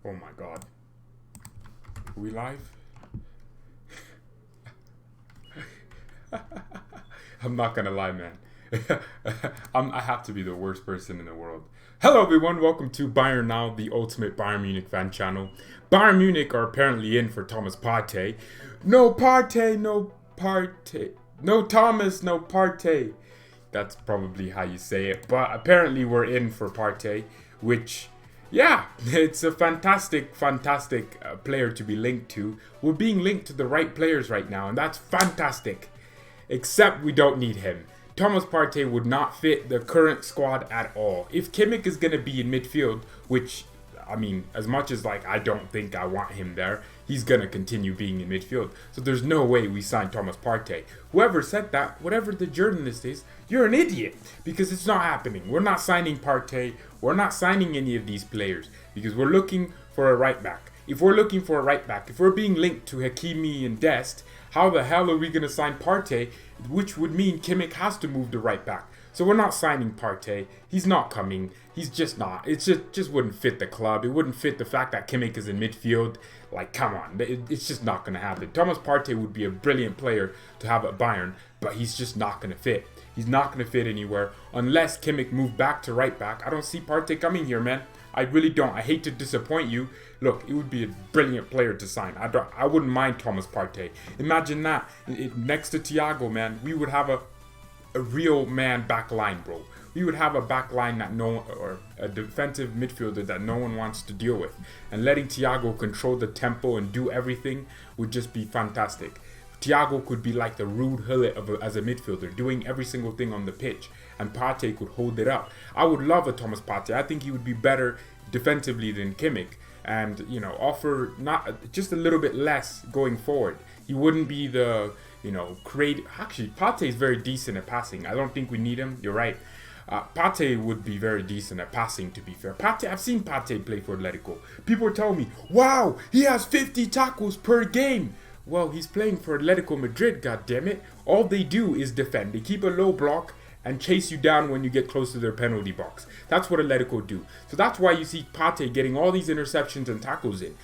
Oh my god. Are we live? I'm not gonna lie, man. I have to be the worst person in the world. Hello, everyone. Welcome to BayernNow, the ultimate Bayern Munich fan channel. Bayern Munich are apparently in for Thomas Partey. No Partey, no Partey. No Thomas, no Partey. That's probably how you say it. But apparently we're in for Partey, which, yeah, it's a fantastic player to be linked to. We're being linked to the right players right now, and that's fantastic. Except we don't need him. Thomas Partey would not fit the current squad at all. If Kimmich is going to be in midfield, which, I mean, as much as I don't think I want him there, he's going to continue being in midfield. So there's no way we sign Thomas Partey. Whoever said that, whatever the journalist is, you're an idiot. Because it's not happening. We're not signing Partey. We're not signing any of these players. Because we're looking for a right back. If we're looking for a right back, if we're being linked to Hakimi and Dest, how the hell are we going to sign Partey? Which would mean Kimmich has to move to right back. So we're not signing Partey. He's not coming. He's just not. It just wouldn't fit the club. It wouldn't fit the fact that Kimmich is in midfield. Like, come on. It's just not going to happen. Thomas Partey would be a brilliant player to have at Bayern, but he's just not going to fit. He's not going to fit anywhere unless Kimmich moved back to right back. I don't see Partey coming here, man. I really don't. I hate to disappoint you. Look, it would be a brilliant player to sign. I wouldn't mind Thomas Partey. Imagine that. Next to Thiago, man, we would have a real man back line, bro. We would have a back line that or a defensive midfielder that no one wants to deal with. And letting Thiago control the tempo and do everything would just be fantastic. Thiago could be like the Ruud Gullit as a midfielder, doing every single thing on the pitch, and Partey could hold it up. I would love a Thomas Partey. I think he would be better defensively than Kimmich, and offer not just a little bit less going forward. He wouldn't be the create. Actually, Partey is very decent at passing. I don't think we need him. You're right. Partey would be very decent at passing, to be fair. I've seen Partey play for Atletico. People tell me, wow, he has 50 tackles per game. Well, he's playing for Atletico Madrid, goddammit. All they do is defend. They keep a low block and chase you down when you get close to their penalty box. That's what Atletico do. So that's why you see Partey getting all these interceptions and tackles in.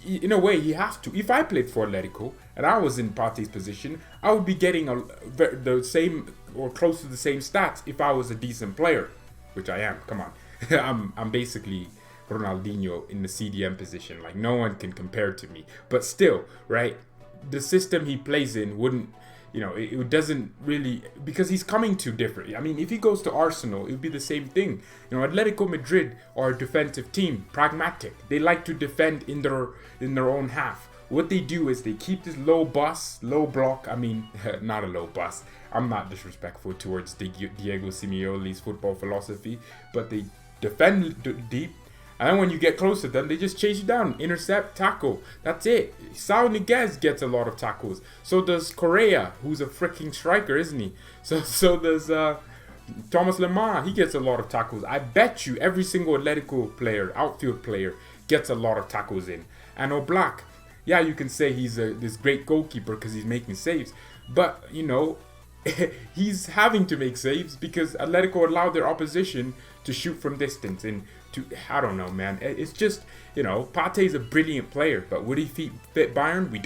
In a way, he has to. If I played for Atletico and I was in Partey's position, I would be getting the same or close to the same stats if I was a decent player, which I am. Come on. I'm basically Ronaldinho in the CDM position. Like, no one can compare to me. But still, right, the system he plays in wouldn't, it doesn't really, because he's coming too different. I mean, if he goes to Arsenal, it would be the same thing. Atletico Madrid are a defensive team, pragmatic. They like to defend in their own half. What they do is they keep this low block. I mean, not a low bus. I'm not disrespectful towards Diego Simeone's football philosophy, but they defend deep. And then when you get close to them, they just chase you down, intercept, tackle. That's it. Saul Niguez gets a lot of tackles. So does Correa, who's a freaking striker, isn't he? So does Thomas Lemar. He gets a lot of tackles. I bet you every single Atletico player, outfield player, gets a lot of tackles in. And Oblak, yeah, you can say he's this great goalkeeper because he's making saves. But, he's having to make saves because Atletico allowed their opposition to shoot from distance. And I don't know, man. It's just, Partey's a brilliant player, but would he fit Bayern? We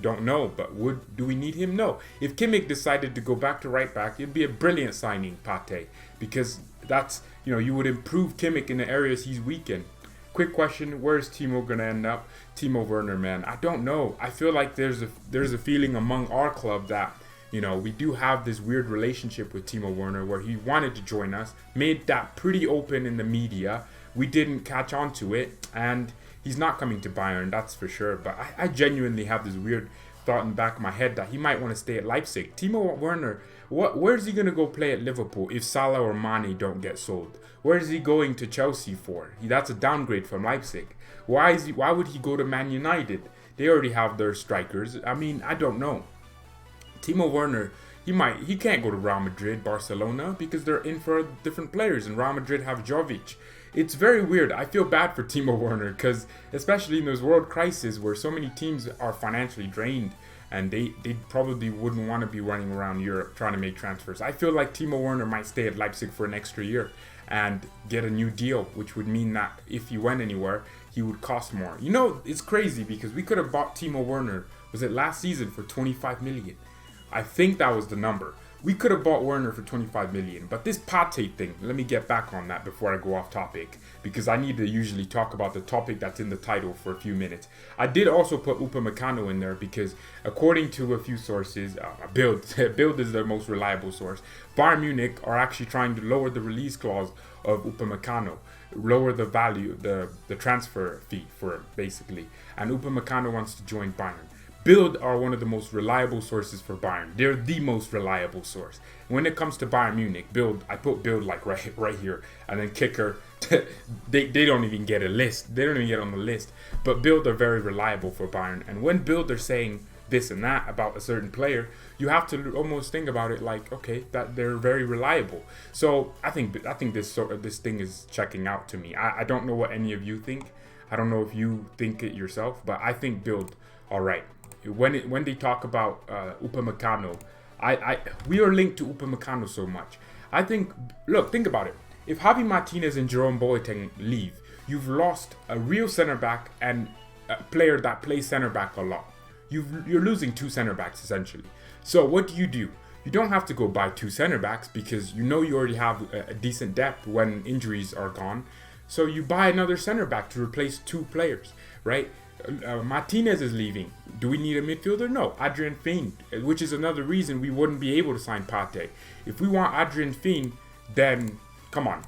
don't know. But do we need him? No. If Kimmich decided to go back to right back, it'd be a brilliant signing, Partey, because that's, you would improve Kimmich in the areas he's weak in. Quick question: where's Timo gonna end up? Timo Werner, man. I don't know. I feel like there's a feeling among our club that we do have this weird relationship with Timo Werner where he wanted to join us, made that pretty open in the media. We didn't catch on to it, and he's not coming to Bayern, that's for sure. But I genuinely have this weird thought in the back of my head that he might want to stay at Leipzig. Timo Werner, where's he going to go play at Liverpool if Salah or Mane don't get sold? Where is he going to Chelsea for? That's a downgrade from Leipzig. Why would he go to Man United? They already have their strikers. I mean, I don't know. Timo Werner, he can't go to Real Madrid, Barcelona, because they're in for different players, and Real Madrid have Jovic. It's very weird. I feel bad for Timo Werner because, especially in those world crises where so many teams are financially drained and they probably wouldn't want to be running around Europe trying to make transfers. I feel like Timo Werner might stay at Leipzig for an extra year. and get a new deal, which would mean that if he went anywhere, he would cost more. You know, it's crazy because we could have bought Timo Werner, was it last season, for 25 million? I think that was the number. We could have bought Werner for 25 million, but this Partey thing, let me get back on that before I go off topic, because I need to usually talk about the topic that's in the title for a few minutes. I did also put Upamecano in there because according to a few sources, Bild is the most reliable source, Bayern Munich are actually trying to lower the release clause of Upamecano, lower the value, the transfer fee for him, basically, and Upamecano wants to join Bayern. Bild are one of the most reliable sources for Bayern. They're the most reliable source. When it comes to Bayern Munich, Bild, I put Bild like right here, and then kicker, they don't even get a list. They don't even get on the list. But Bild are very reliable for Bayern. And when Bild are saying this and that about a certain player, you have to almost think about it like, okay, that they're very reliable. So I think this thing is checking out to me. I don't know what any of you think. I don't know if you think it yourself, but I think Bild all right. When they talk about Upamecano, we are linked to Upamecano so much. I think, look, think about it. If Javi Martinez and Jerome Boateng leave, you've lost a real center back and a player that plays center back a lot. You're losing two center backs essentially. So what do? You don't have to go buy two center backs because you know you already have a decent depth when injuries are gone. So you buy another center back to replace two players, right? Martinez is leaving. Do we need a midfielder? No. Adrian Fein, which is another reason we wouldn't be able to sign Partey. If we want Adrian Fein, then come on.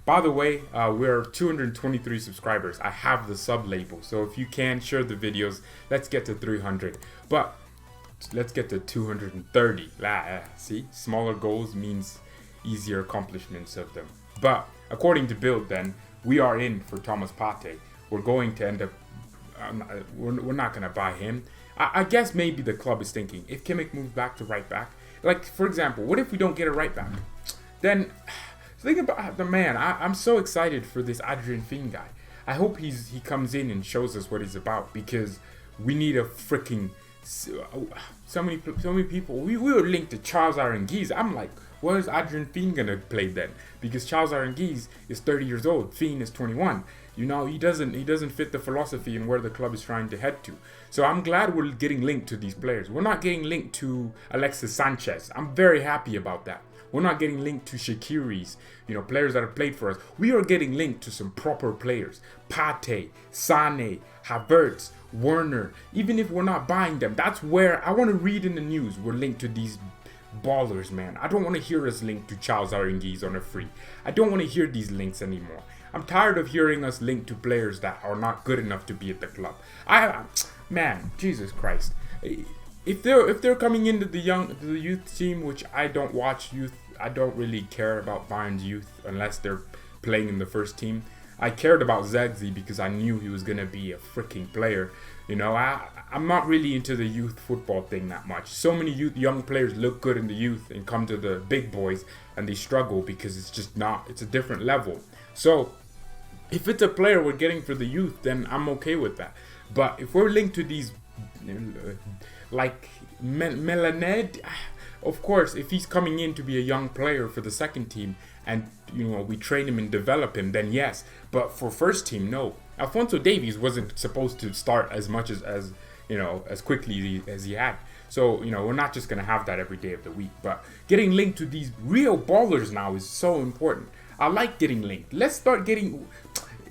By the way, we're 223 subscribers. I have the sub label, so if you can share the videos, let's get to 300. But let's get to 230. See, smaller goals means easier accomplishments of them. But according to Bild, then we are in for Thomas Partey. We're going to end up. We're not going to buy him. I guess maybe the club is thinking, if Kimmich moves back to right back, like, for example, what if we don't get a right back? Then, think about the man. I'm so excited for this Adrian Fein guy. I hope he comes in and shows us what he's about, because we need a freaking... So many people. We were linked to Charles Aranguiz. I'm like, what is Adrian Fein going to play then? Because Charles Aranguiz is 30 years old. Fein is 21. You know, he doesn't fit the philosophy and where the club is trying to head to. So I'm glad we're getting linked to these players. We're not getting linked to Alexis Sanchez. I'm very happy about that. We're not getting linked to Shaqiri's, players that have played for us. We are getting linked to some proper players. Partey, Sane, Havertz, Werner. Even if we're not buying them, that's where I want to read in the news. We're linked to these ballers, man. I don't want to hear us linked to Charles Aranguiz on a free. I don't want to hear these links anymore. I'm tired of hearing us linked to players that are not good enough to be at the club. Man, Jesus Christ. If they're coming into the youth team, which I don't watch youth, I don't really care about Bayern's youth unless they're playing in the first team. I cared about Zegzi because I knew he was gonna be a freaking player. I'm not really into the youth football thing that much. So many young players look good in the youth and come to the big boys and they struggle because it's a different level. So if it's a player we're getting for the youth, then I'm okay with that. But if we're linked to these, like Melaned, of course, if he's coming in to be a young player for the second team and we train him and develop him, then yes. But for first team, no. Alphonso Davies wasn't supposed to start as much as quickly as he had. So, we're not just going to have that every day of the week. But getting linked to these real ballers now is so important. I like getting linked. Let's start getting...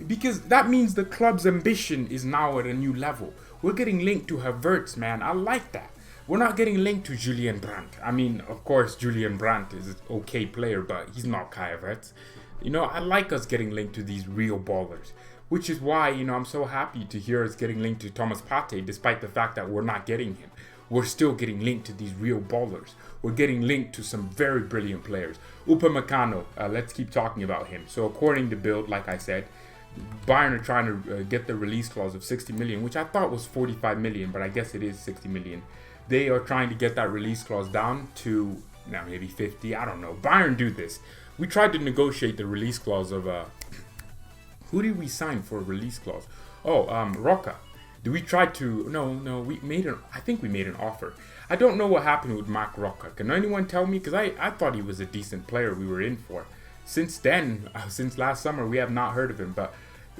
Because that means the club's ambition is now at a new level. We're getting linked to Havertz, man. I like that. We're not getting linked to Julian Brandt. I mean, of course, Julian Brandt is an okay player, but he's not Kai Havertz. I like us getting linked to these real ballers. Which is why, I'm so happy to hear us getting linked to Thomas Partey, despite the fact that we're not getting him. We're still getting linked to these real ballers. We're getting linked to some very brilliant players. Upamecano, let's keep talking about him. So according to Bild, like I said, Bayern are trying to get the release clause of 60 million, which I thought was 45 million, but I guess it is 60 million. They are trying to get that release clause down to, now maybe 50, I don't know. Bayern do this. We tried to negotiate the release clause of, who did we sign for a release clause? Oh, Roca. Did we try to, no, I think we made an offer. I don't know what happened with Marc Roca. Can anyone tell me? Because I thought he was a decent player we were in for. since then, since last summer, we have not heard of him. But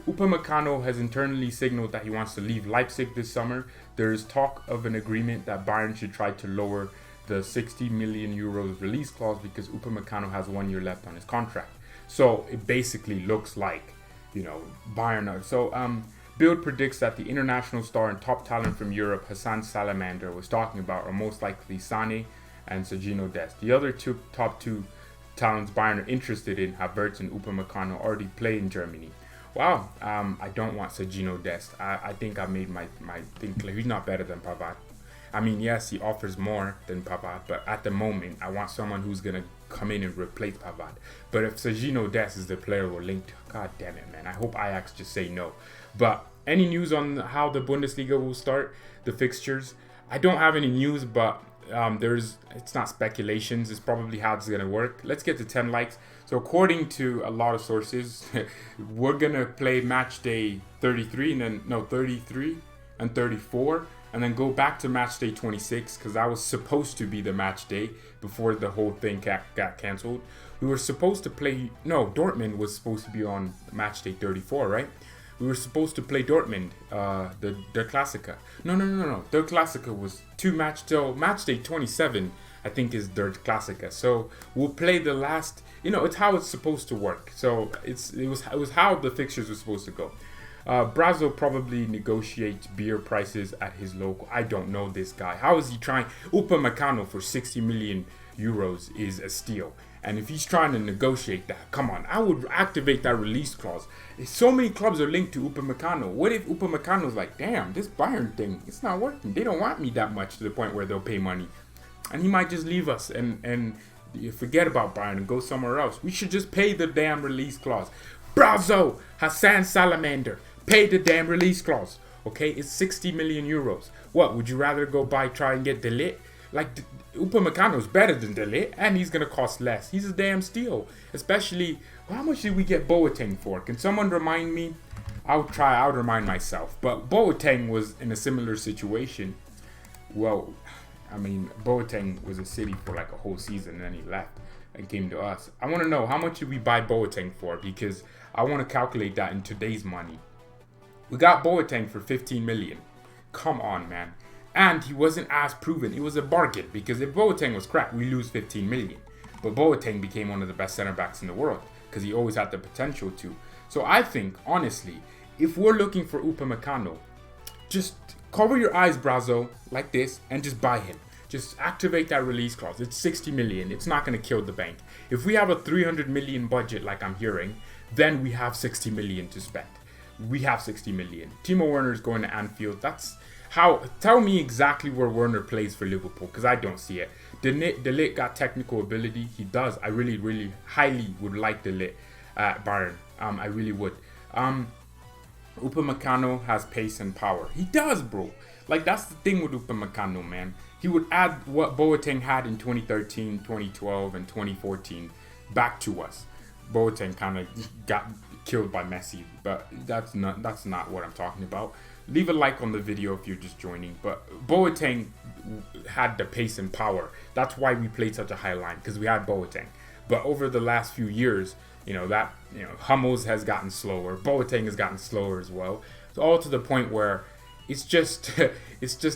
Upamecano has internally signaled that he wants to leave Leipzig this summer. There is talk of an agreement that Bayern should try to lower the 60 million euros release clause because Upamecano has 1 year left on his contract. So it basically looks like, Bayern. So Bild predicts that the international star and top talent from Europe, Hassan Salamander, was talking about are most likely Sané and Sergio Dest. The other top two talents Bayern are interested in, Havertz and Upamecano, already play in Germany. Wow, I don't want Sergio Dest. I think I made my thing clear. He's not better than Pavard. I mean, yes, he offers more than Pavard, but at the moment, I want someone who's going to come in and replace Pavard. But if Sergio Dest is the player we're linked to, god damn it, man. I hope Ajax just say no. But any news on how the Bundesliga will start, the fixtures? I don't have any news, but it's not speculations. It's probably how it's going to work. Let's get to 10 likes. So according to a lot of sources, we're going to play match day 33 and 34. And then go back to match day 26 because that was supposed to be the match day before the whole thing got cancelled. We were supposed to play... No, Dortmund was supposed to be on match day 34, right? We were supposed to play Dortmund, the Klassiker. No. Der Klassiker was till match day 27, I think, is Der Klassiker. So we'll play the last... it's how it's supposed to work. So it was how the fixtures were supposed to go. Brazzo probably negotiates beer prices at his local. I don't know this guy. How is he trying? Upamecano for 60 million euros is a steal. And if he's trying to negotiate that, come on, I would activate that release clause. So many clubs are linked to Upamecano. What if Upamecano's like, damn, this Bayern thing, it's not working. They don't want me that much to the point where they'll pay money. And he might just leave us and forget about Bayern and go somewhere else. We should just pay the damn release clause. Brazzo, Hassan Salamander. Pay the damn release clause, okay? It's 60 million euros. What, would you rather try and get De Ligt? Like, Upamecano's better than De Ligt, and he's going to cost less. He's a damn steal. Especially, how much did we get Boateng for? Can someone remind me? I'll remind myself. But Boateng was in a similar situation. Well, I mean, Boateng was a City for like a whole season, and then he left and came to us. I want to know, how much did we buy Boateng for? Because I want to calculate that in today's money. We got Boateng for 15 million. Come on, man. And he wasn't as proven. It was a bargain because if Boateng was crap, we lose 15 million. But Boateng became one of the best center backs in the world because he always had the potential to. So I think, honestly, if we're looking for Upamecano, just cover your eyes, Brazzo, like this, and just buy him. Just activate that release clause. It's 60 million. It's not going to kill the bank. If we have a 300 million budget, like I'm hearing, then we have 60 million to spend. We have 60 million. Timo Werner's going to Anfield. That's how. Tell me exactly where Werner plays for Liverpool, because I don't see it. De Ligt got technical ability. He does. I really, really highly would like De Ligt at Bayern. I really would. Upamecano has pace and power. He does, bro. Like, that's the thing with Upamecano, man. He would add what Boateng had in 2013, 2012, and 2014 back to us. Boateng kind of got killed by Messi, but that's not what I'm talking about. Leave a like on the video if you're just joining. But Boateng had the pace and power. That's why we played such a high line, because we had Boateng. But over the last few years, Hummels has gotten slower. Boateng has gotten slower as well. It's all to the point where it's just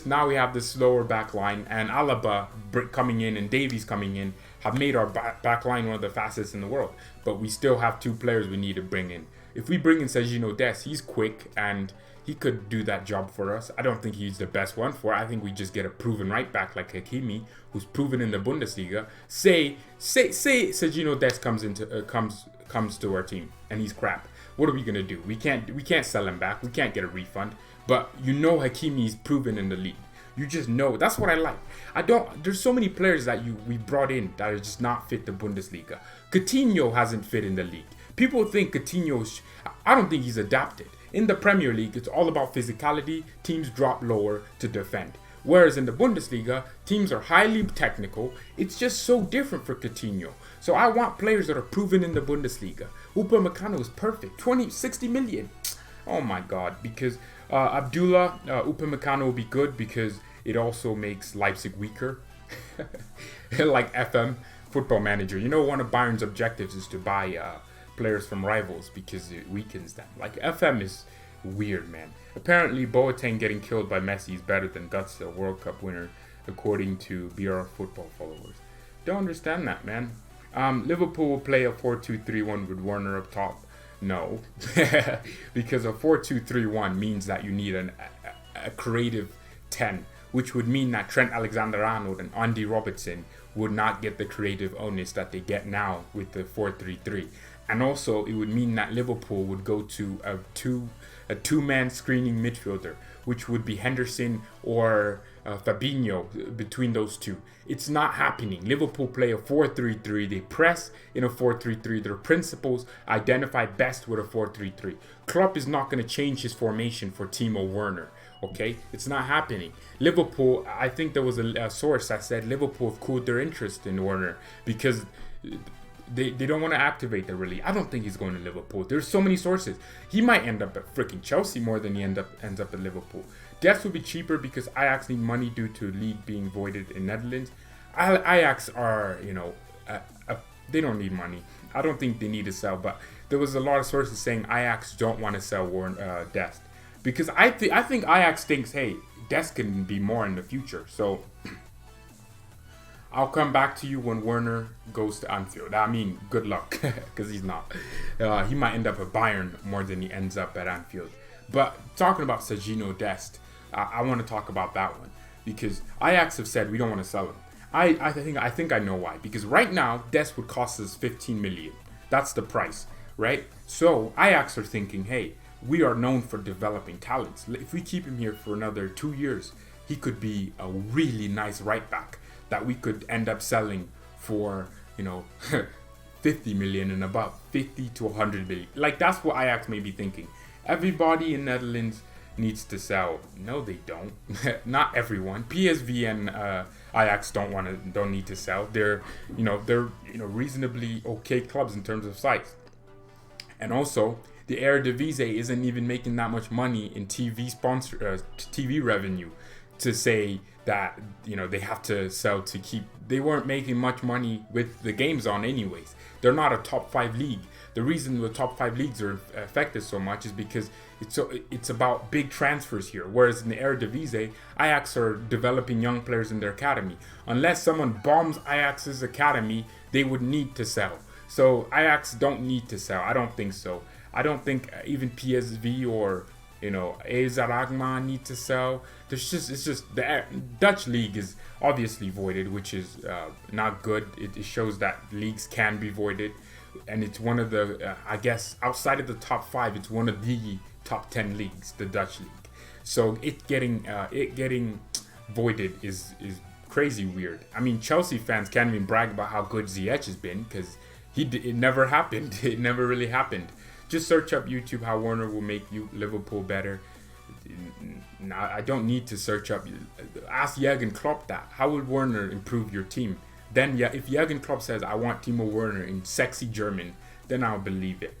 now we have this slower back line, and Alaba coming in and Davies coming in have made our back line one of the fastest in the world. But we still have two players we need to bring in. If we bring in Sergio Dest, he's quick and he could do that job for us. I don't think he's the best one for it. I think we just get a proven right back like Hakimi, who's proven in the Bundesliga. Say Sergio Dest comes to our team and he's crap. What are we gonna do? We can't sell him back. We can't get a refund. But Hakimi's proven in the league. You just know. That's what I like. There's so many players that we brought in that are just not fit the Bundesliga. Coutinho hasn't fit in the league. People think Coutinho's... I don't think he's adapted. In the Premier League, it's all about physicality. Teams drop lower to defend. Whereas in the Bundesliga, teams are highly technical. It's just so different for Coutinho. So I want players that are proven in the Bundesliga. Upamecano is perfect. 60 million. Oh my God. Because Abdullah, Upamecano will be good because it also makes Leipzig weaker. Like FM. Football Manager. You know, one of Bayern's objectives is to buy players from rivals because it weakens them. Like, FM is weird, man. Apparently, Boateng getting killed by Messi is better than Guts, a World Cup winner, according to BR football followers. Don't understand that, man. Liverpool will play a 4-2-3-1 with Werner up top. No, because a 4-2-3-1 means that you need a creative 10, which would mean that Trent Alexander-Arnold and Andy Robertson would not get the creative onus that they get now with the 4-3-3. And also, it would mean that Liverpool would go to a two-man screening midfielder, which would be Henderson or Fabinho between those two. It's not happening. Liverpool play a 4-3-3. They press in a 4-3-3. Their principles identify best with a 4-3-3. Klopp is not going to change his formation for Timo Werner. Okay, it's not happening. Liverpool, I think there was a source that said Liverpool have cooled their interest in Werner because they don't want to activate the really. I don't think he's going to Liverpool. There's so many sources. He might end up at freaking Chelsea more than he ends up at Liverpool. Dest would be cheaper because Ajax need money due to league being voided in Netherlands. Ajax are, they don't need money. I don't think they need to sell, but there was a lot of sources saying Ajax don't want to sell Dest. Because I think Ajax thinks, hey, Dest can be more in the future. So I'll come back to you when Werner goes to Anfield. I mean, good luck, because he's not. He might end up at Bayern more than he ends up at Anfield. But talking about Serginho Dest, I want to talk about that one. Because Ajax have said we don't want to sell him. I think I know why. Because right now, Dest would cost us 15 million. That's the price, right? So Ajax are thinking, hey, we are known for developing talents. If we keep him here for another 2 years, he could be a really nice right back that we could end up selling for, 50 million and above, 50 to 100 million. Like, that's what Ajax may be thinking. Everybody in Netherlands needs to sell. No, they don't. Not everyone. PSV and Ajax don't need to sell. They're reasonably okay clubs in terms of size. And also, the Eredivisie isn't even making that much money in TV revenue to say that they have to sell to keep. They weren't making much money with the games on anyways. They're not a top 5 league. The reason the top 5 leagues are affected so much is because it's about big transfers here. Whereas in the Eredivisie, Ajax are developing young players in their academy. Unless someone bombs Ajax's academy, they would need to sell. So Ajax don't need to sell. I don't think so. I don't think even PSV or AZ Alkmaar need to sell. It's just the Dutch league is obviously voided, which is not good. It shows that leagues can be voided, and it's one of the I guess outside of the top 5, it's one of the top 10 leagues, the Dutch league. So it getting voided is crazy weird. I mean, Chelsea fans can't even brag about how good Ziyech has been because it never happened. It never really happened. Just search up YouTube how Werner will make Liverpool better. I don't need to search up. Ask Jurgen Klopp that. How will Werner improve your team? Then, if Jurgen Klopp says, I want Timo Werner in sexy German, then I'll believe it.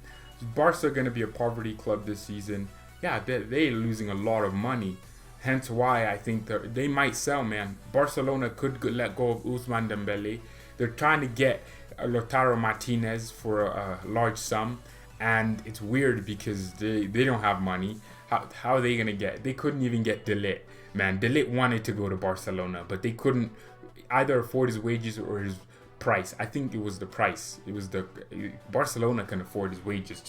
Barca are going to be a poverty club this season. Yeah, they're losing a lot of money. Hence why I think they might sell, man. Barcelona could let go of Ousmane Dembele. They're trying to get Lautaro Martinez for a large sum. And it's weird because they don't have money. How are they going to get? They couldn't even get De Ligt. Man, De Ligt wanted to go to Barcelona, but they couldn't either afford his wages or his price. I think it was the price. It was Barcelona can afford his wages,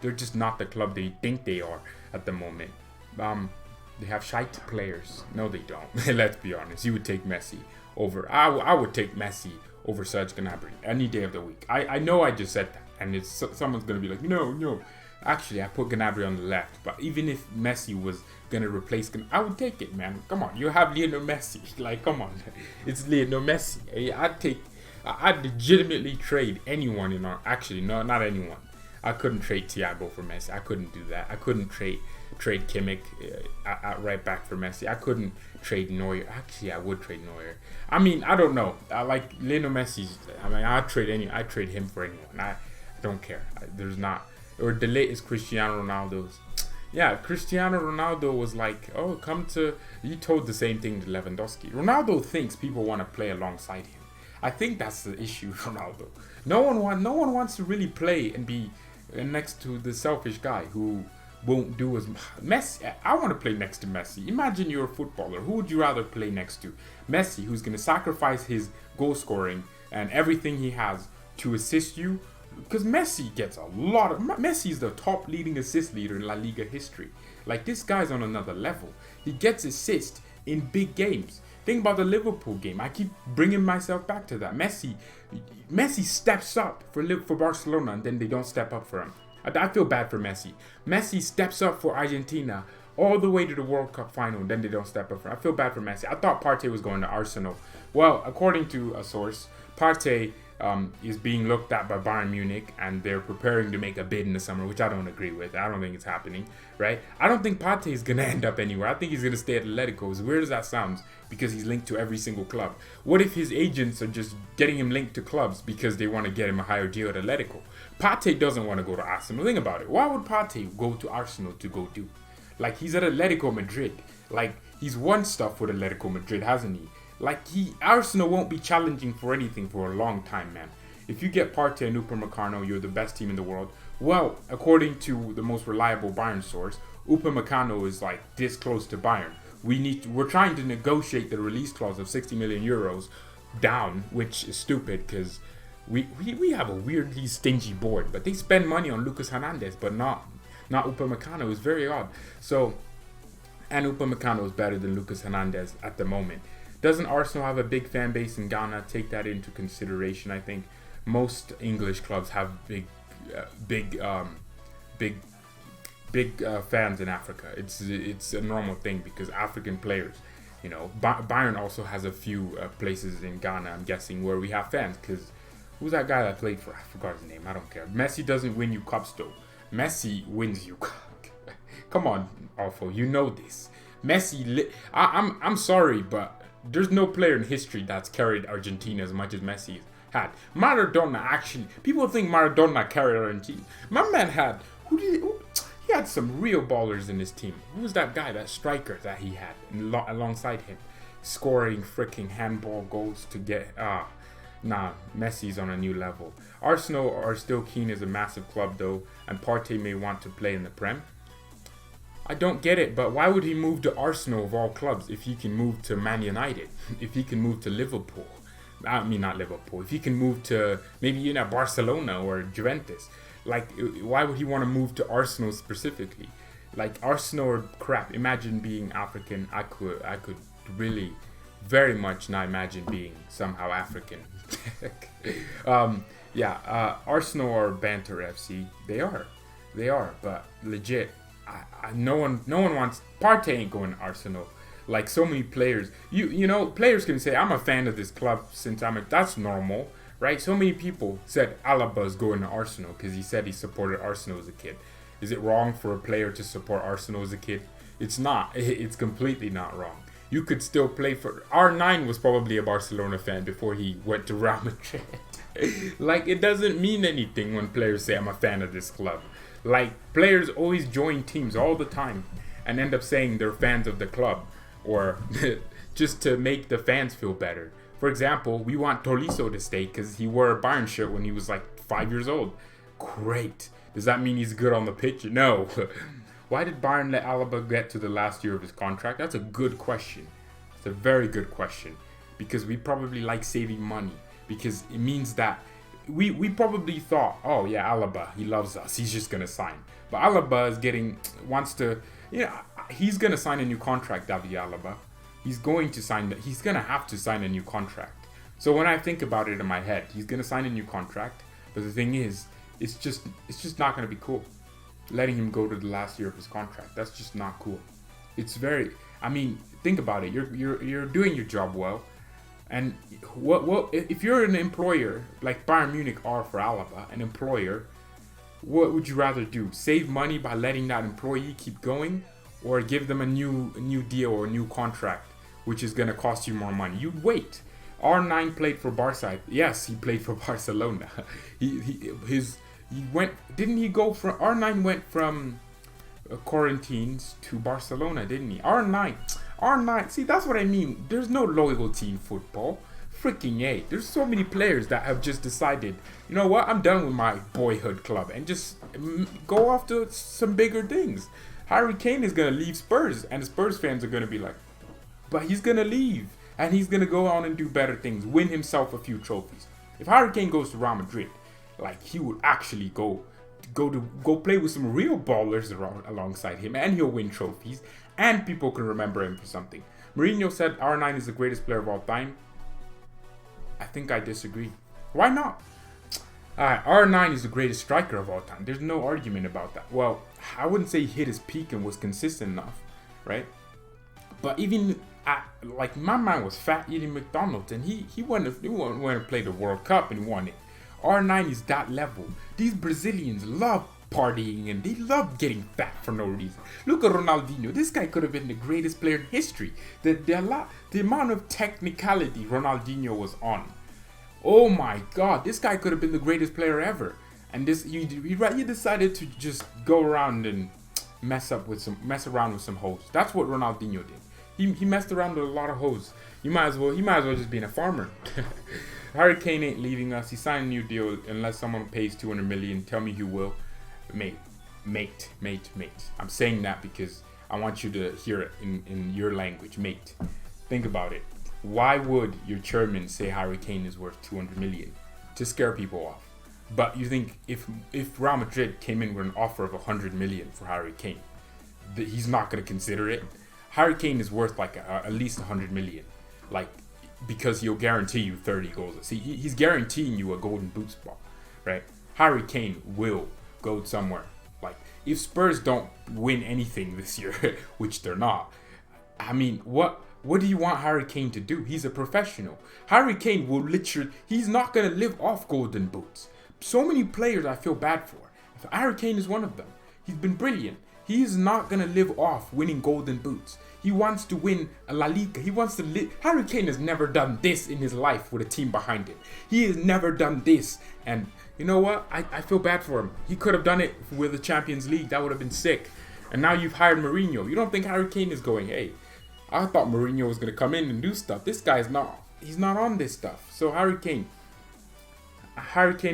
they're just not the club they think they are at the moment. They have shite players. No, they don't. Let's be honest. You would take Messi over. I would take Messi over Serge Gnabry any day of the week. I know I just said that. And someone's going to be like, no. Actually, I put Gnabry on the left. But even if Messi was going to replace Gnabry, I would take it, man. Come on. You have Lionel Messi. Like, come on. It's Lionel Messi. I'd legitimately trade anyone in our... Actually, no, not anyone. I couldn't trade Thiago for Messi. I couldn't do that. I couldn't trade Kimmich at right back for Messi. I couldn't trade Neuer. Actually, I would trade Neuer. I mean, I don't know. I like Lionel Messi. I'd trade him for anyone. I don't care. There's not. Or the latest Cristiano Ronaldo's. Yeah, Cristiano Ronaldo was like, he told the same thing to Lewandowski. Ronaldo thinks people want to play alongside him. I think that's the issue, Ronaldo. No one wants to really play and be next to the selfish guy who won't do as much. Messi, I want to play next to Messi. Imagine you're a footballer. Who would you rather play next to? Messi, who's going to sacrifice his goal scoring and everything he has to assist you? Because Messi gets a lot of... Messi is the top leading assist leader in La Liga history. Like, this guy's on another level. He gets assists in big games. Think about the Liverpool game. I keep bringing myself back to that. Messi steps up for Barcelona, and then they don't step up for him. I feel bad for Messi. Messi steps up for Argentina all the way to the World Cup final, and then they don't step up for him. I feel bad for Messi. I thought Partey was going to Arsenal. Well, according to a source, Partey is being looked at by Bayern Munich, and they're preparing to make a bid in the summer, which I don't agree with. I don't think it's happening, right? I don't think Partey is going to end up anywhere. I think he's going to stay at Atletico. As weird as that sounds, because he's linked to every single club. What if his agents are just getting him linked to clubs because they want to get him a higher deal at Atletico? Partey doesn't want to go to Arsenal. Think about it. Why would Partey go to Arsenal to go do? Like, he's at Atletico Madrid. Like, he's won stuff with Atletico Madrid, hasn't he? Like, Arsenal won't be challenging for anything for a long time, man. If you get Partey and Upamecano, you're the best team in the world. Well, according to the most reliable Bayern source, Upamecano is like this close to Bayern. We're trying to negotiate the release clause of 60 million euros down, which is stupid because we have a weirdly stingy board. But they spend money on Lucas Hernandez, but not Upamecano. It's very odd. So, and Upamecano is better than Lucas Hernandez at the moment. Doesn't Arsenal have a big fan base in Ghana? Take that into consideration. I think most English clubs have big fans in Africa. It's a normal thing because African players, you know, Bayern also has a few places in Ghana, I'm guessing, where we have fans. Because who's that guy that played for? I forgot his name. I don't care. Messi doesn't win you cups though. Messi wins you. Come on, Alfo, you know this. Messi. I'm sorry, but there's no player in history that's carried Argentina as much as Messi had. Maradona actually, people think Maradona carried Argentina. My man had, he had some real ballers in his team. Who was that guy, that striker that he had alongside him? Scoring freaking handball goals to get, Messi's on a new level. Arsenal are still keen as a massive club though, and Partey may want to play in the Prem. I don't get it, but why would he move to Arsenal of all clubs if he can move to Man United? If he can move to Liverpool? I mean, not Liverpool. If he can move to maybe Barcelona or Juventus, like, why would he want to move to Arsenal specifically? Like, Arsenal are crap. Imagine being African. I could really very much not imagine being somehow African. Arsenal are banter FC. They are, but legit. No one wants. Partey ain't going to Arsenal. Like, so many players, players can say, I'm a fan of this club since that's normal, right? So many people said Alaba's going to Arsenal because he said he supported Arsenal as a kid. Is it wrong for a player to support Arsenal as a kid? It's not. It's completely not wrong. You could still play for... R9 was probably a Barcelona fan before he went to Real Madrid. Like, it doesn't mean anything when players say, I'm a fan of this club. Like, players always join teams all the time and end up saying they're fans of the club, or just to make the fans feel better. For example, we want Tolisso to stay because he wore a Bayern shirt when he was like 5 years old. Great. Does that mean he's good on the pitch? No. Why did Bayern let Alaba get to the last year of his contract? That's a good question. It's a very good question. Because we probably like saving money. Because it means that we probably thought, oh yeah, Alaba, he loves us, he's just gonna sign. But Alaba he's gonna sign a new contract, David Alaba. He's gonna have to sign a new contract. So when I think about it in my head, he's gonna sign a new contract. But the thing is, it's just not gonna be cool. Letting him go to the last year of his contract. That's just not cool. It's very, think about it. You're doing your job well. And what if you're an employer like Bayern Munich are for Alaba, an employer, what would you rather do? Save money by letting that employee keep going, or give them a new deal or a new contract, which is going to cost you more money? You'd wait. R9 played for Barca. Yes, he played for Barcelona. R9 went from quarantines to Barcelona, didn't he? R9, see, that's what I mean. There's no loyalty in football. Freaking A. There's so many players that have just decided, you know what, I'm done with my boyhood club and just go off to some bigger things. Harry Kane is going to leave Spurs, and the Spurs fans are going to be like, but he's going to leave, and he's going to go on and do better things, win himself a few trophies. If Harry Kane goes to Real Madrid, like, he would actually go play with some real ballers alongside him, and he'll win trophies, and people can remember him for something. Mourinho said R9 is the greatest player of all time. I think I disagree. Why not? R9 is the greatest striker of all time. There's no argument about that. Well, I wouldn't say he hit his peak and was consistent enough, right? But even like, my man was fat eating McDonald's, and he went to play the World Cup and won it. R9 is that level. These Brazilians love partying and they love getting fat for no reason. Look at Ronaldinho. This guy could have been the greatest player in history. The amount of technicality Ronaldinho was on. Oh my God, this guy could have been the greatest player ever. And this he decided to just go around and mess around with some hoes. That's what Ronaldinho did. He messed around with a lot of hoes. He might as well just be a farmer. Harry Kane ain't leaving us. He signed a new deal unless someone pays 200 million. Tell me who will. Mate. I'm saying that because I want you to hear it in your language, mate. Think about it. Why would your chairman say Harry Kane is worth 200 million? To scare people off. But you think if Real Madrid came in with an offer of 100 million for Harry Kane, he's not going to consider it? Harry Kane is worth like at least 100 million. Like, because he'll guarantee you 30 goals. See, he's guaranteeing you a golden boot spot, right? Harry Kane will go somewhere. Like, if Spurs don't win anything this year, which they're not, I mean, what do you want Harry Kane to do? He's a professional. Harry Kane will he's not going to live off golden boots. So many players I feel bad for. Harry Kane is one of them. He's been brilliant. He is not going to live off winning golden boots. He wants to win a La Liga. He wants to live. Harry Kane has never done this in his life with a team behind him. He has never done this. And you know what? I feel bad for him. He could have done it with the Champions League. That would have been sick. And now you've hired Mourinho. You don't think Harry Kane is going, hey, I thought Mourinho was going to come in and do stuff. This guy's not. He's not on this stuff. So Harry Kane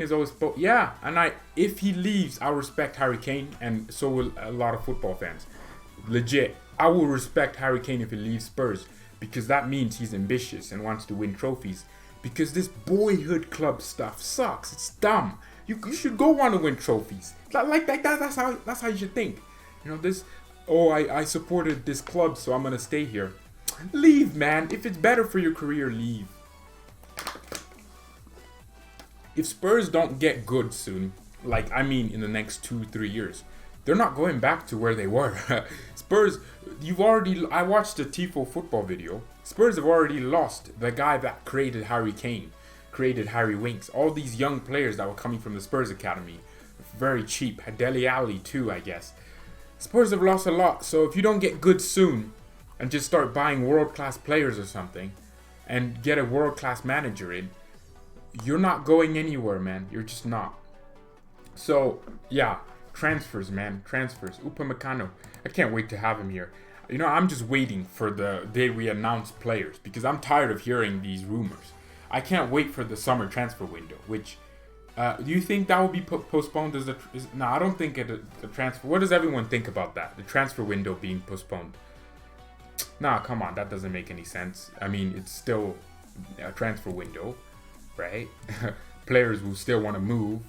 is always and if he leaves, I'll respect Harry Kane, and so will a lot of football fans. Legit, I will respect Harry Kane if he leaves Spurs, because that means he's ambitious and wants to win trophies. Because this boyhood club stuff sucks. It's dumb. You should go want to win trophies. Like that. That's how you should think. You know, this. Oh, I supported this club, so I'm gonna stay here. Leave, man. If it's better for your career, leave. If Spurs don't get good soon, like, I mean in the next 2-3 years, they're not going back to where they were. Spurs, I watched the Tifo football video. Spurs have already lost the guy that created Harry Kane, created Harry Winks. All these young players that were coming from the Spurs academy, very cheap. Dele Alli too, I guess. Spurs have lost a lot, so if you don't get good soon and just start buying world-class players or something and get a world-class manager in, you're not going anywhere, man. You're just not. So, yeah, transfers, man. Transfers. Upamecano. I can't wait to have him here. You know, I'm just waiting for the day we announce players because I'm tired of hearing these rumors. I can't wait for the summer transfer window, which... do you think that will be postponed? No, I don't think the transfer... What does everyone think about that? The transfer window being postponed? Nah, come on. That doesn't make any sense. I mean, it's still a transfer window, right? Players will still want to move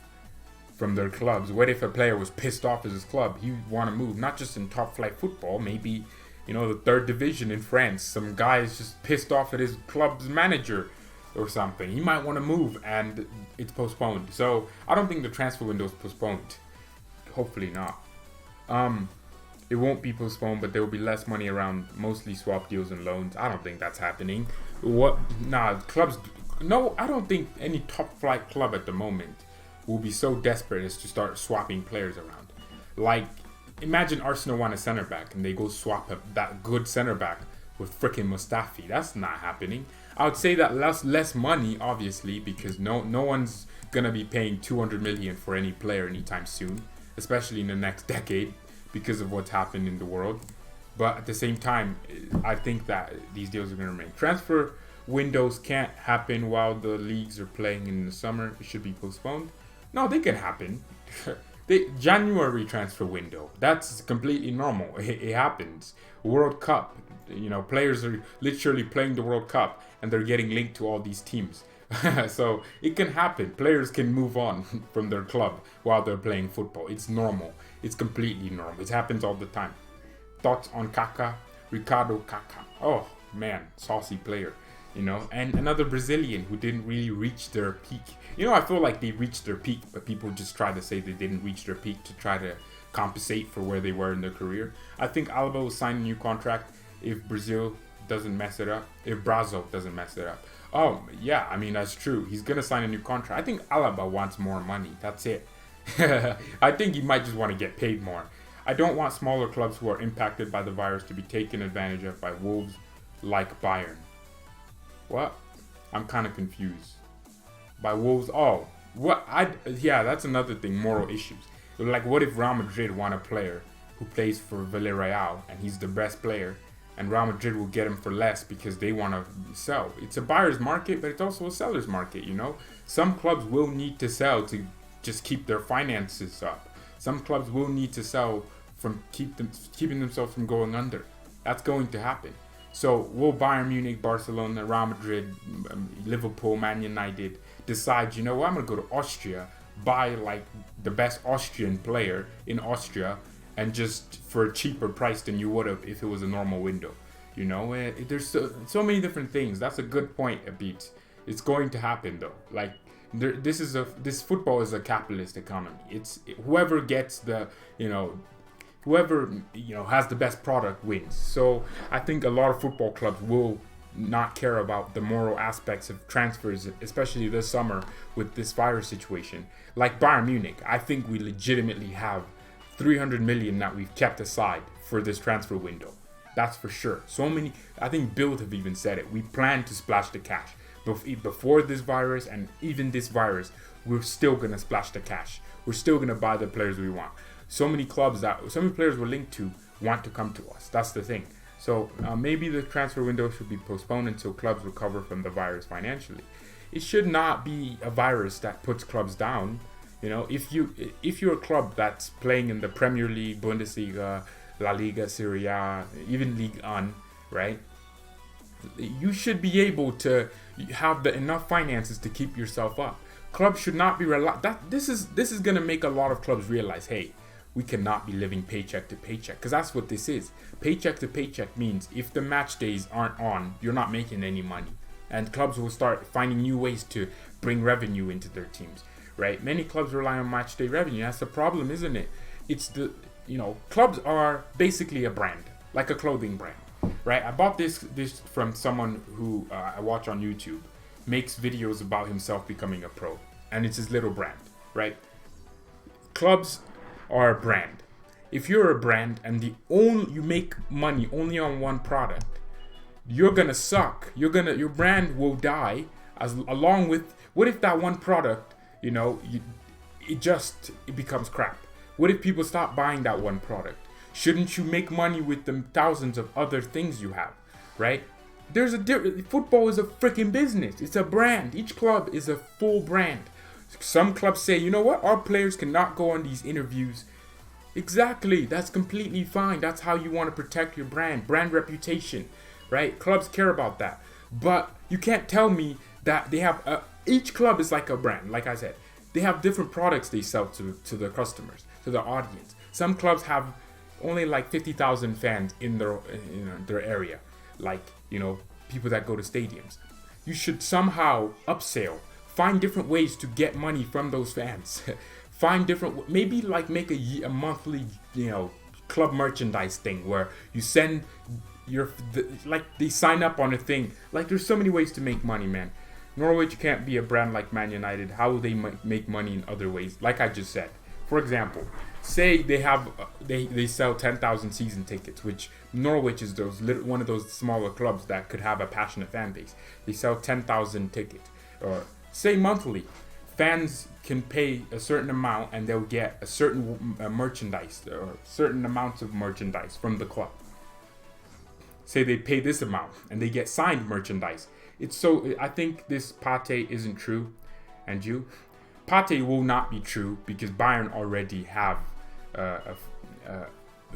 from their clubs. What if a player was pissed off at his club? He would want to move, not just in top flight football, maybe, you know, the third division in France. Some guy is just pissed off at his club's manager or something. He might want to move and it's postponed. So I don't think the transfer window is postponed. Hopefully not. It won't be postponed, but there will be less money around, mostly swap deals and loans. I don't think that's happening. Clubs... No, I don't think any top flight club at the moment will be so desperate as to start swapping players around. Like, imagine Arsenal want a center back and they go swap that good center back with freaking Mustafi. That's not happening. I would say that less money, obviously, because no one's gonna be paying 200 million for any player anytime soon, especially in the next decade, because of what's happened in the world. But at the same time, I think that these deals are gonna remain. Transfer windows can't happen while the leagues are playing in the summer. It should be postponed. No, they can happen. January transfer window. That's completely normal. It happens. World Cup. Players are literally playing the World Cup and they're getting linked to all these teams. So it can happen. Players can move on from their club while they're playing football. It's normal. It's completely normal. It happens all the time. Thoughts on Ricardo Kaká? Oh man, saucy player. And another Brazilian who didn't really reach their peak. I feel like they reached their peak, but people just try to say they didn't reach their peak to try to compensate for where they were in their career. I think Alaba will sign a new contract if Brazil doesn't mess it up. If Brazil doesn't mess it up. Oh, yeah, that's true. He's going to sign a new contract. I think Alaba wants more money. That's it. I think he might just want to get paid more. I don't want smaller clubs who are impacted by the virus to be taken advantage of by wolves like Bayern. What? I'm kind of confused. By wolves? Oh, what? Yeah, that's another thing. Moral issues. Like, what if Real Madrid want a player who plays for Villarreal and he's the best player, and Real Madrid will get him for less because they want to sell? It's a buyer's market, but it's also a seller's market. Some clubs will need to sell to just keep their finances up. Some clubs will need to sell from keeping themselves from going under. That's going to happen. So will Bayern Munich, Barcelona, Real Madrid, Liverpool, Man United decide, I'm going to go to Austria, buy like the best Austrian player in Austria, and just for a cheaper price than you would have if it was a normal window? There's so many different things. That's a good point, Abit. It's going to happen though. Like, this football is a capitalist economy. It's whoever gets whoever has the best product wins. So I think a lot of football clubs will not care about the moral aspects of transfers, especially this summer with this virus situation. Like Bayern Munich, I think we legitimately have 300 million that we've kept aside for this transfer window. That's for sure. So many, I think Bild have even said it. We plan to splash the cash. Before this virus and even this virus, we're still going to splash the cash. We're still going to buy the players we want. So many players we're linked to want to come to us. That's the thing. So maybe the transfer window should be postponed until clubs recover from the virus financially. It should not be a virus that puts clubs down. If you're a club that's playing in the Premier League, Bundesliga, La Liga, Serie A, even Ligue 1, right? You should be able to have enough finances to keep yourself up. Clubs should not be this is gonna make a lot of clubs realize, hey, we cannot be living paycheck to paycheck, because that's what this is. Paycheck to paycheck means if the match days aren't on, you're not making any money, and clubs will start finding new ways to bring revenue into their teams, right? Many clubs rely on match day revenue. That's the problem, isn't it? It's clubs are basically a brand, like a clothing brand, right? I bought this from someone who I watch on YouTube, makes videos about himself becoming a pro, and it's his little brand, right? Clubs are a brand. If you're a brand and you make money only on one product, you're gonna suck. Your brand will die along with. What if that one product, it becomes crap? What if people stop buying that one product? Shouldn't you make money with the thousands of other things you have, right? Football is a freaking business. It's a brand. Each club is a full brand. Some clubs say, you know what, our players cannot go on these interviews. Exactly, that's completely fine. That's how you want to protect your brand reputation, right? Clubs care about that. But you can't tell me that they have, each club is like a brand. Like I said, they have different products they sell to their customers, to their audience. Some clubs have only like 50,000 fans in their area, like, people that go to stadiums. You should somehow upsell. Find different ways to get money from those fans. Find different, maybe like make a monthly, club merchandise thing where you send they sign up on a thing. Like, there's so many ways to make money, man. Norwich can't be a brand like Man United. How will they make money in other ways? Like I just said, for example, say they have they sell 10,000 season tickets, which Norwich is one of those smaller clubs that could have a passionate fan base. They sell 10,000 tickets, or say monthly, fans can pay a certain amount and they'll get a certain merchandise or certain amounts of merchandise from the club. Say they pay this amount and they get signed merchandise. I think this Partey isn't true, and Partey will not be true because Bayern already have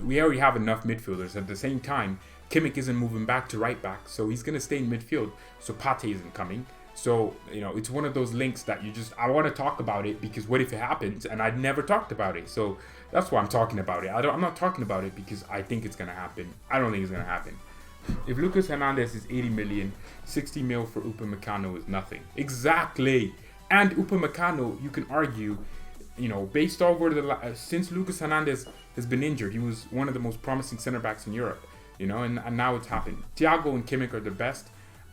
we already have enough midfielders. At the same time, Kimmich isn't moving back to right back, so he's gonna stay in midfield. So Partey isn't coming. So it's one of those links that I want to talk about it because what if it happens? And I'd never talked about it, so that's why I'm talking about it. I'm not talking about it because I think it's gonna happen. I don't think it's gonna happen. If Lucas Hernandez is 80 million, 60 mil for Upamecano is nothing. Exactly. And Upamecano, you can argue, based over since Lucas Hernandez has been injured, he was one of the most promising center backs in Europe. And now it's happened. Thiago and Kimmich are the best.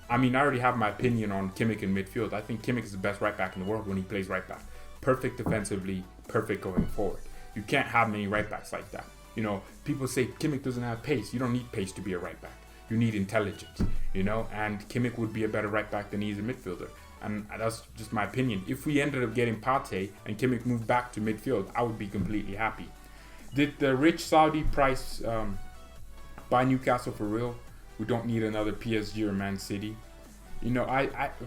I mean, I already have my opinion on Kimmich in midfield. I think Kimmich is the best right back in the world when he plays right back. Perfect defensively, perfect going forward. You can't have many right backs like that. People say Kimmich doesn't have pace. You don't need pace to be a right back. You need intelligence, and Kimmich would be a better right back than he is a midfielder. And that's just my opinion. If we ended up getting Partey and Kimmich moved back to midfield, I would be completely happy. Did the rich Saudi price buy Newcastle for real? We don't need another PSG or Man City.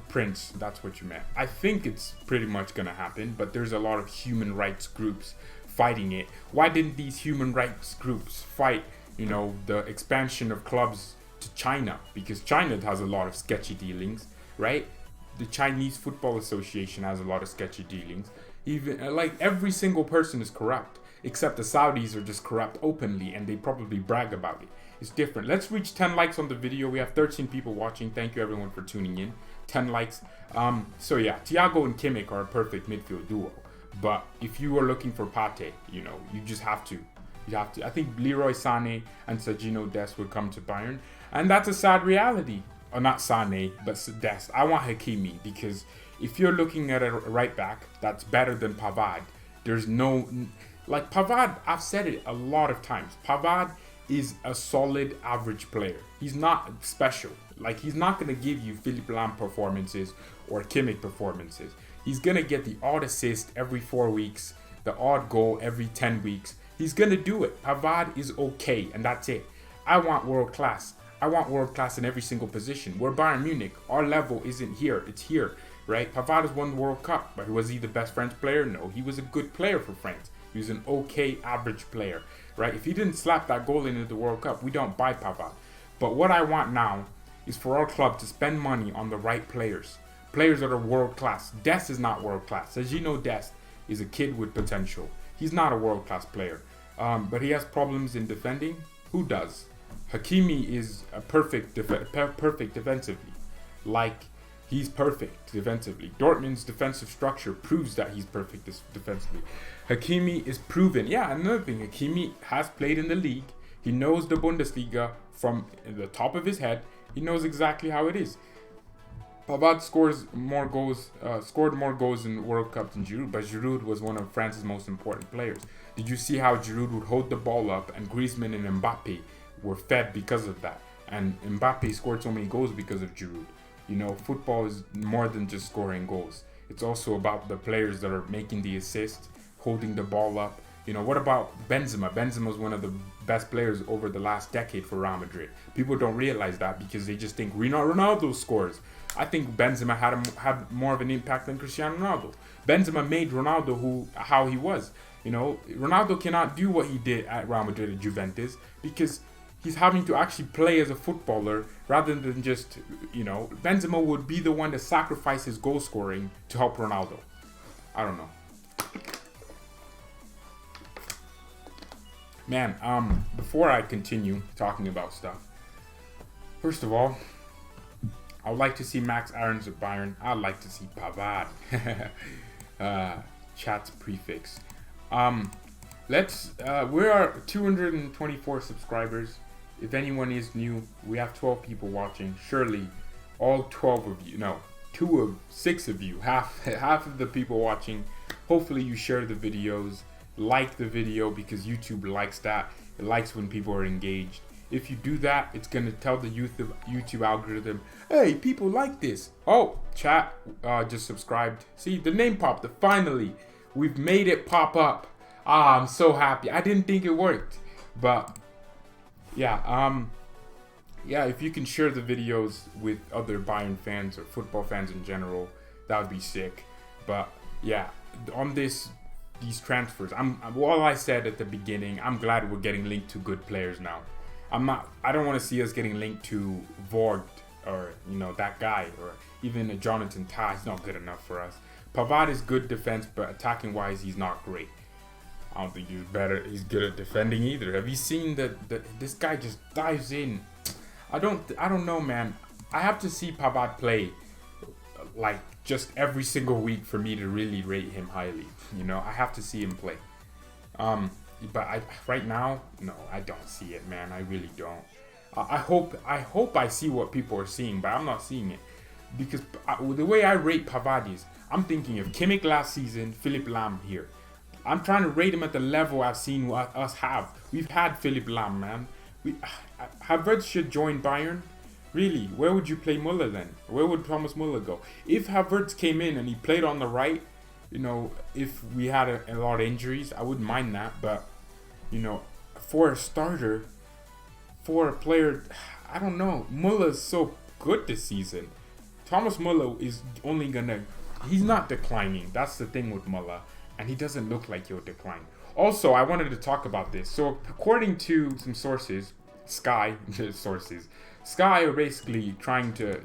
Prince, that's what you meant. I think it's pretty much going to happen, but there's a lot of human rights groups fighting it. Why didn't these human rights groups fight, the expansion of clubs to China? Because China has a lot of sketchy dealings, right? The Chinese Football Association has a lot of sketchy dealings. Even every single person is corrupt, except the Saudis are just corrupt openly, and they probably brag about it. It's different. Let's reach 10 likes on the video. We have 13 people watching. Thank you everyone for tuning in. 10 likes. So yeah, Thiago and Kimmich are a perfect midfield duo. But if you are looking for Partey, you just have to. You have to. I think Leroy Sané and Sergio Dest would come to Bayern, and that's a sad reality. Or not Sané, but Dest. I want Hakimi because if you're looking at a right back that's better than Pavard, there's no Pavard. I've said it a lot of times. Pavard is a solid average player. He's not special. He's not going to give you Philippe Lahm performances or Kimmich performances. He's going to get the odd assist every 4 weeks, the odd goal every 10 weeks. He's going to do it. Pavard is okay, and that's it. I want world class. I want world class in every single position. We're Bayern Munich. Our level isn't here. It's here, right? Pavard has won the World Cup, but was he the best French player? No, he was a good player for France. He was an okay average player, right? If he didn't slap that goal into the World Cup, we don't buy Pavard. But what I want now is for our club to spend money on the right players. Players that are world class. Dest is not world class. Sergio Dest is a kid with potential. He's not a world class player. But he has problems in defending. Who does? Hakimi is a perfect defensively. He's perfect defensively. Dortmund's defensive structure proves that he's perfect defensively. Hakimi is proven. Yeah, another thing. Hakimi has played in the league. He knows the Bundesliga from the top of his head. He knows exactly how it is. Pavard scored more goals in World Cup than Giroud, but Giroud was one of France's most important players. Did you see how Giroud would hold the ball up and Griezmann and Mbappe were fed because of that? And Mbappe scored so many goals because of Giroud. Football is more than just scoring goals. It's also about the players that are making the assists, holding the ball up. What about Benzema? Benzema is one of the best players over the last decade for Real Madrid. People don't realize that because they just think Ronaldo scores. I think Benzema had more of an impact than Cristiano Ronaldo. Benzema made Ronaldo how he was. Ronaldo cannot do what he did at Real Madrid and Juventus because he's having to actually play as a footballer rather than just, Benzema would be the one to sacrifice his goal scoring to help Ronaldo. I don't know. Man, before I continue talking about stuff, first of all, I would like to see Max Aarons at Bayern. I'd like to see Pavard. Chat's prefix. We are 224 subscribers. If anyone is new, we have 12 people watching. Surely, all 12 of you, no, 6 of you, half of the people watching. Hopefully, you share the videos, like the video because YouTube likes that. It likes when people are engaged. If you do that, it's gonna tell the YouTube algorithm, hey, people like this. Oh, chat just subscribed. See, the name popped up. Finally, we've made it pop up. I'm so happy. I didn't think it worked, but yeah. Yeah, if you can share the videos with other Bayern fans or football fans in general, that would be sick. But yeah, on these transfers, all I said at the beginning, I'm glad we're getting linked to good players now. I don't want to see us getting linked to Vogt or that guy or even a Jonathan Tah. He's not good enough for us. Pavard is good defense, but attacking wise, he's not great. I don't think he's good at defending either. Have you seen that this guy just dives in? I don't know, man. I have to see Pavard play like just every single week for me to really rate him highly. I have to see him play. But right now, no, I don't see it, man. I really don't. I hope I see what people are seeing, but I'm not seeing it because the way I rate Pavard is, I'm thinking of Kimmich last season, Philipp Lahm here. I'm trying to rate him at the level I've seen us have. We've had Philipp Lahm, man. Havertz should join Bayern. Really, where would you play Muller then? Where would Thomas Muller go? If Havertz came in and he played on the right, if we had a lot of injuries, I wouldn't mind that. But, for a starter, for a player, I don't know. Muller's so good this season. Thomas Muller is he's not declining. That's the thing with Muller. And he doesn't look like he'll decline. Also, I wanted to talk about this. So, according to some sources, Sky are basically trying to,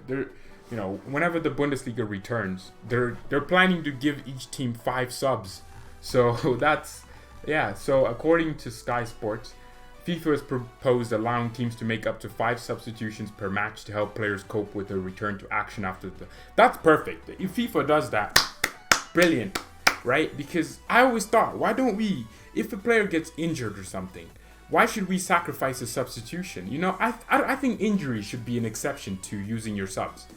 whenever the Bundesliga returns, they're planning to give each team 5 subs. So so according to Sky Sports, FIFA has proposed allowing teams to make up to 5 substitutions per match to help players cope with their return to action that's perfect. If FIFA does that, brilliant, right? Because I always thought, why don't we, if a player gets injured or something, why should we sacrifice a substitution? I think injury should be an exception to using your subs.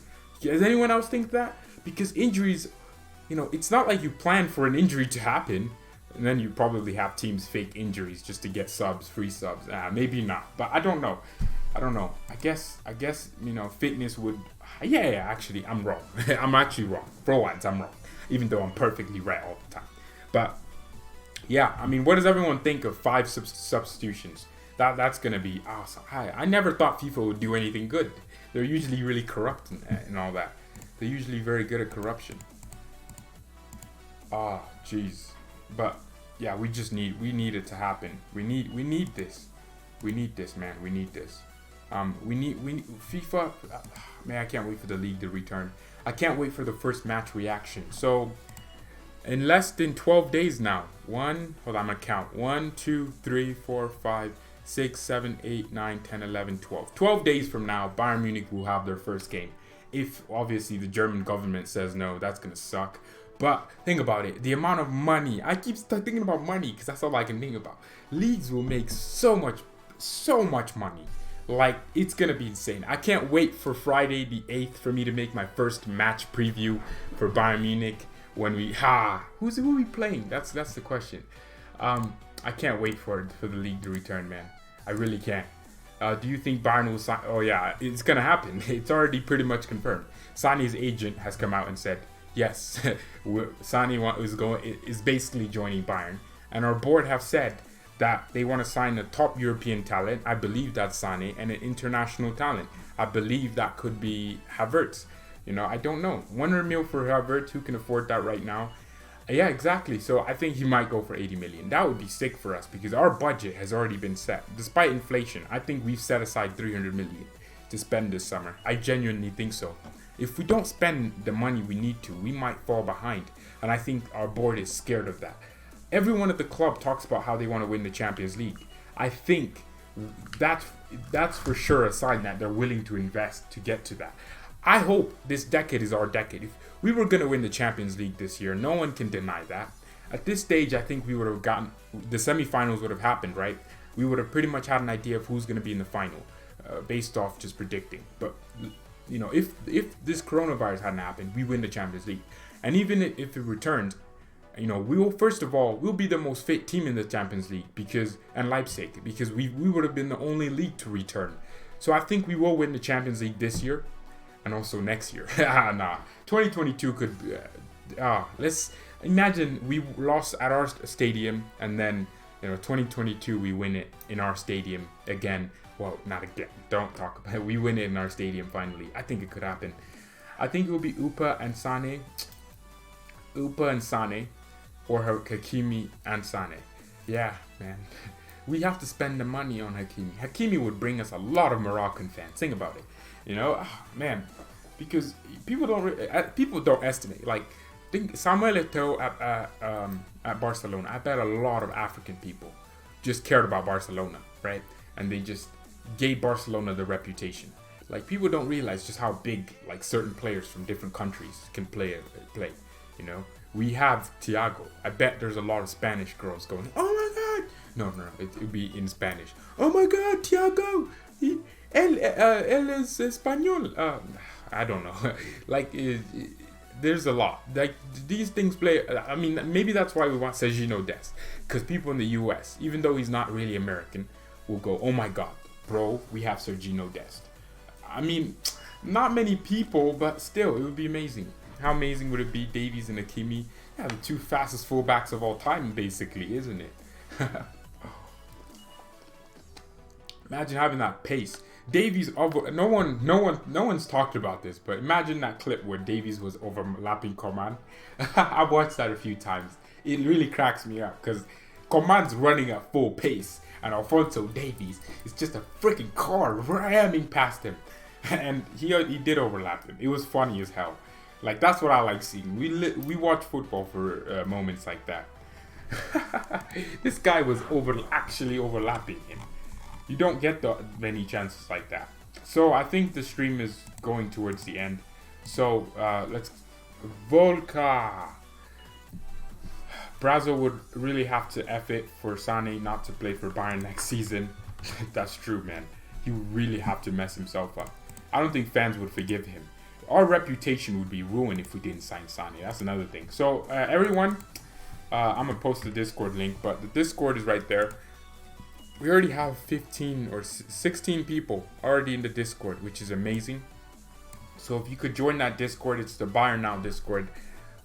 Does anyone else think that? Because injuries, it's not like you plan for an injury to happen, and then you probably have teams fake injuries just to get free subs. Maybe not, but I don't know. I guess fitness would. Yeah. Actually, I'm wrong. I'm actually wrong. For once, I'm wrong, even though I'm perfectly right all the time. But yeah, what does everyone think of 5 substitutions? That's gonna be awesome. I never thought FIFA would do anything good. They're usually really corrupt and all that. They're usually very good at corruption. Jeez. But yeah, we need it to happen. We need this. We need this, man. We need this. We need FIFA. Man, I can't wait for the league to return. I can't wait for the first match reaction. So, in less than 12 days now. I'm gonna count. 1, 2, 3, 4, 5, 6, 7, 8, 9, 10, 11, 12. 12 days from now, Bayern Munich will have their first game. If obviously the German government says no, that's gonna suck. But think about it, the amount of money. I keep thinking about money because that's all I can think about. Leagues will make so much money. Like, it's gonna be insane. I can't wait for Friday the 8th for me to make my first match preview for Bayern Munich. When who are we playing? That's the question. I can't wait for the league to return, man. I really can't. Do you think Bayern will sign? Oh yeah, it's gonna happen. It's already pretty much confirmed. Sané's agent has come out and said, yes, Sané is basically joining Bayern, and our board have said that they want to sign a top European talent. I believe that's Sané, and an international talent. I believe that could be Havertz. I don't know. 100 mil for Havertz. Who can afford that right now? Yeah, exactly. So I think he might go for 80 million. That would be sick for us because our budget has already been set. Despite inflation, I think we've set aside 300 million to spend this summer. I genuinely think so. If we don't spend the money we need to, we might fall behind. And I think our board is scared of that. Everyone at the club talks about how they want to win the Champions League. I think that's for sure a sign that they're willing to invest to get to that. I hope this decade is our decade. If we were going to win the Champions League this year, no one can deny that. At this stage, I think we would have gotten, the semifinals would have happened, right? We would have pretty much had an idea of who's going to be in the final, based off just predicting. But, if this coronavirus hadn't happened, we win the Champions League. And even if it returns, we'll be the most fit team in the Champions League and Leipzig, because we would have been the only league to return. So I think we will win the Champions League this year. And also next year. 2022 could be, let's imagine we lost at our stadium and then 2022 we win it in our stadium again. Well, not again. Don't talk about it. We win it in our stadium finally. I think it could happen. I think it will be Upa and Sane. Upa and Sane. Or Hakimi and Sane. Yeah, man. We have to spend the money on Hakimi. Hakimi would bring us a lot of Moroccan fans. Think about it. You know, man. Because people don't estimate. Like, think Samuel Eto'o at Barcelona. I bet a lot of African people just cared about Barcelona, right? And they just gave Barcelona the reputation. Like, people don't realize just how big like certain players from different countries can play. You know, we have Thiago. I bet there's a lot of Spanish girls going, "Oh my God!" No, it would be in Spanish. "Oh my God, Thiago! Él es español." I don't know. Like, there's a lot. Like, these things play. I mean, maybe that's why we want Sergio Dest, because people in the U.S., even though he's not really American, will go, "Oh my God, bro, we have Sergio Dest." I mean, not many people, but still, it would be amazing. How amazing would it be, Davies and Hakimi? Yeah, the two fastest fullbacks of all time, basically, isn't it? Imagine having that pace. Davies over no one's talked about this, but imagine that clip where Davies was overlapping Coman. I've watched that a few times. It really cracks me up because Coman's running at full pace and Alphonso Davies is just a freaking car ramming past him, and he did overlap him. It was funny as hell. Like, that's what I like seeing. We watch football for moments like that. This guy was actually overlapping him. You don't get many chances like that. So I think the stream is going towards the end. So let's Volca. Brazil would really have to F it for Sane not to play for Bayern next season. That's true, man. He would really have to mess himself up. I don't think fans would forgive him. Our reputation would be ruined if we didn't sign Sane. That's another thing. So everyone, I'm going to post the Discord link, but the Discord is right there. We already have 15 or 16 people already in the Discord, which is amazing. So if you could join that Discord, it's the BayernNow Discord.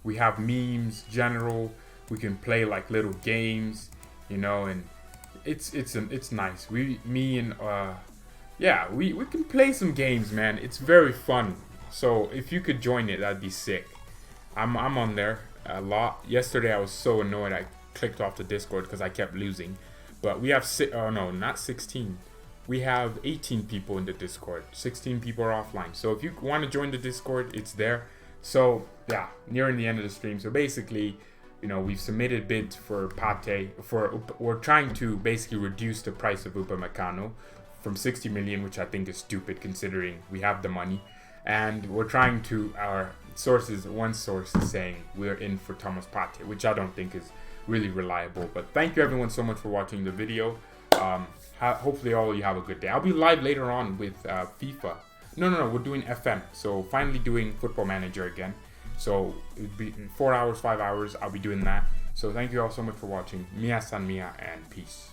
We have memes, general. We can play like little games, you know, and it's nice. We can play some games, man. It's very fun. So if you could join it, that'd be sick. I'm on there a lot. Yesterday I was so annoyed I clicked off the Discord because I kept losing. But we have not 16. We have 18 people in the Discord. 16 people are offline. So if you want to join the Discord, it's there. So yeah, nearing the end of the stream. So basically, you know, we've submitted bids for Partey. We're trying to basically reduce the price of Upamecano from 60 million, which I think is stupid considering we have the money. And we're trying to, one source is saying we're in for Thomas Partey, which I don't think is really reliable. But thank you everyone so much for watching the video. Hopefully all of you have a good day. I'll be live later on with FIFA. No, we're doing FM. So finally doing Football Manager again. So it'd be in 4 hours, 5 hours, I'll be doing that. So thank you all so much for watching. Mia San Mia and peace.